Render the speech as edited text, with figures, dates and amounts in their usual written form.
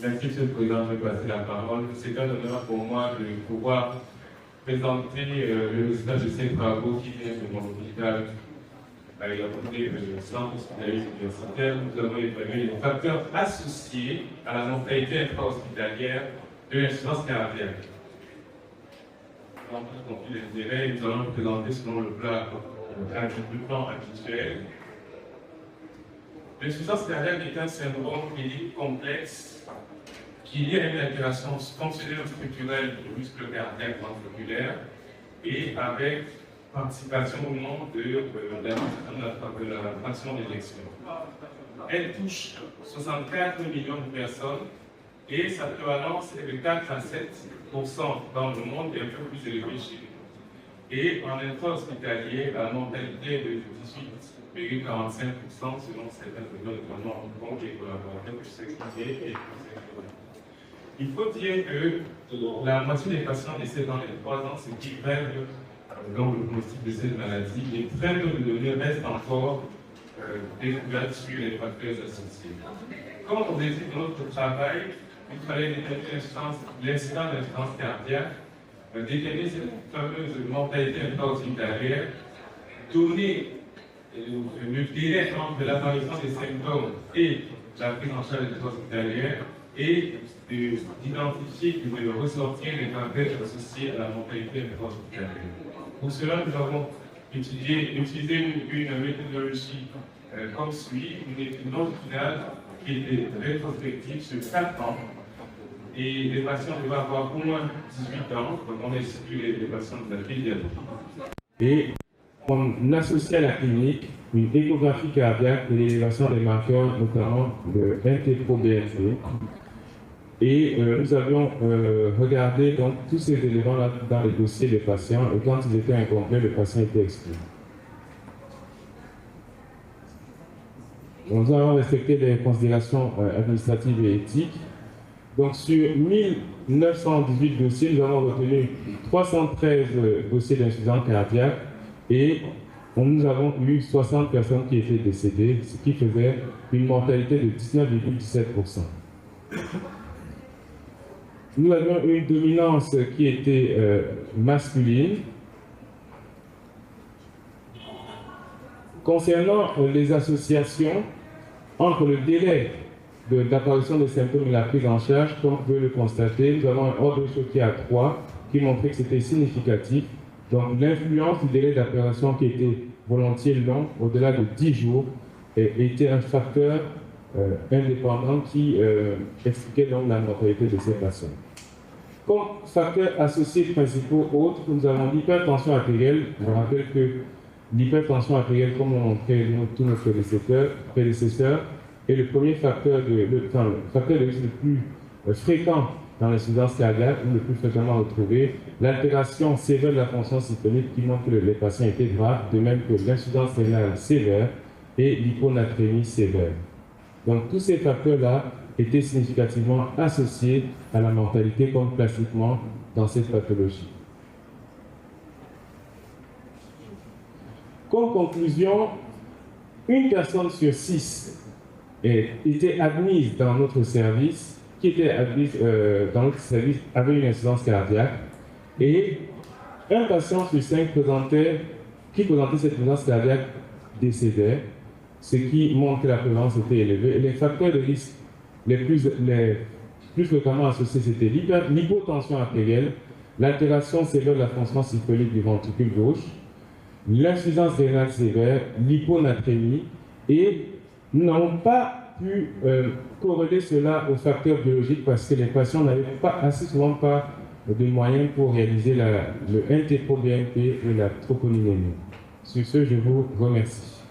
Merci, Monsieur le Président, de passer la parole. C'est un honneur pour moi de pouvoir présenter le résultat de ces travaux qui viennent de mon hôpital à la côté du centre hospitalier universitaire. Nous avons évalué les facteurs associés à la mortalité intra-hospitalière de l'insuffisance cardiaque. Dans tout conflit d'intérêt, nous allons le présenter selon le plan habituel. L'insuffisance cardiaque est un syndrome clinique complexe qui est lié à une altération fonctionnelle structurelle du muscle cardiaque ventriculaire et avec participation ou non de la fraction d'éjection. Elle touche 64 millions de personnes et sa prévalence est de 4 à 7% dans le monde et un peu plus élevée chez nous. Et en intra-hospitalier, la mortalité est de 18,45% selon certains régions, notamment Hong Kong et collaborateurs que je sais expliquer. Il faut dire que la moitié des patients décèdent dans les 3 ans, ce qui rêve dans le pronostic de cette maladie, et très peu de données restent encore découvertes sur les facteurs associés. Comme on décide de notre travail, il fallait déterminer l'incidence d'insuffisance cardiaque, déterminer cette fameuse mortalité intra-hospitalière, donner le délai entre l'apparition des symptômes et la prise en charge intra-hospitalière et d'identifier et de ressortir les facteurs associés à la mortalité intra-hospitalière. Pour cela, nous avons utilisé une méthodologie comme suit, une étude longitudinale qui était rétrospective sur 4 ans. Et les patients devaient avoir au moins 18 ans, donc on exclut les patients de la pédiatrie. Et on associe à la clinique une échographie cardiaque et l'élévation des marqueurs, notamment de NT-proBNP. Et nous avions regardé donc, tous ces éléments-là dans les dossiers des patients, et quand ils étaient incomplets, le patient était exclu. Nous avons respecté les considérations administratives et éthiques. Donc sur 1918 dossiers, nous avons retenu 313 dossiers d'insuffisance cardiaque et nous avons eu 60 personnes qui étaient décédées, ce qui faisait une mortalité de 19,17%. Nous avions une dominance qui était masculine. Concernant les associations entre le délai d'apparition des symptômes et la prise en charge, comme vous pouvez le constater, nous avons un ordre de choqué à 3 qui montrait que c'était significatif. Donc l'influence du délai d'apparition qui était volontiers long, au-delà de 10 jours, était un facteur indépendant qui expliquait donc la mortalité de ces patients. Comme facteurs associés principaux autres, nous avons l'hypertension artérielle. Je vous rappelle que l'hypertension artérielle, comme l'ont montré tous nos prédécesseurs, est le premier facteur de risque le plus fréquent dans l'insuffisance cardiaque, ou le plus fréquemment retrouvé. L'altération sévère de la fonction systémique qui montre que les patients étaient graves, de même que l'insuffisance rénale sévère et l'hyponatrémie sévère. Donc tous ces facteurs-là étaient significativement associés à la mortalité comme classiquement dans cette pathologie. Comme conclusion, une personne sur 6 était admise dans notre service, avait une insuffisance cardiaque, et un patient sur 5 qui présentait cette insuffisance cardiaque décédait, ce qui montre que la prévalence était élevée. Et les facteurs de risque les plus fréquemment associés, c'était l'hypotension artérielle, l'altération sévère de la fonction systolique du ventricule gauche, l'insuffisance rénale sévère, l'hyponatrémie, et nous n'avons pas pu corréler cela aux facteurs biologiques parce que les patients n'avaient pas assez souvent pas de moyens pour réaliser le NT-proBNP et la troponine. Sur ce, je vous remercie.